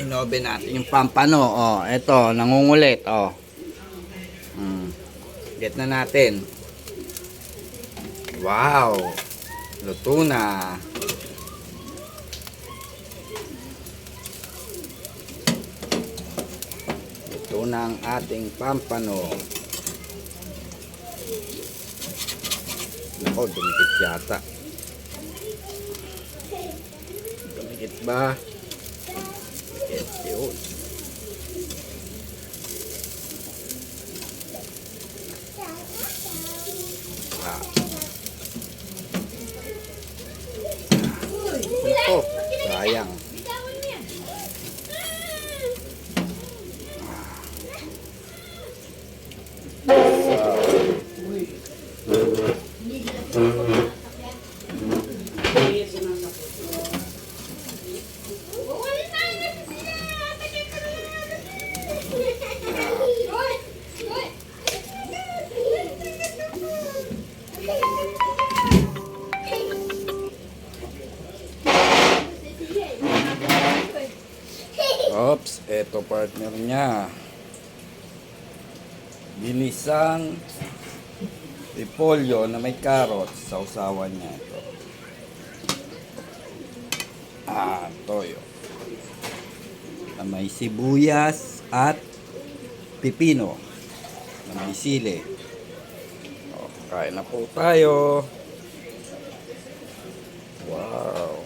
inoven natin yung pampano. Oh, eto, nangungulit. Oh. Get na natin. Wow! Luto na. Luto na ang ating pampano. Nako, dumikit yata. Dumikit ba? Dumikit yun. Ah. Nako, sayang. Oops, eto partner niya. Ginisang repolyo na may carrots sa usawan niya ito. Toyo. Na may sibuyas at pipino. Na may sili. Kain na po tayo. Wow.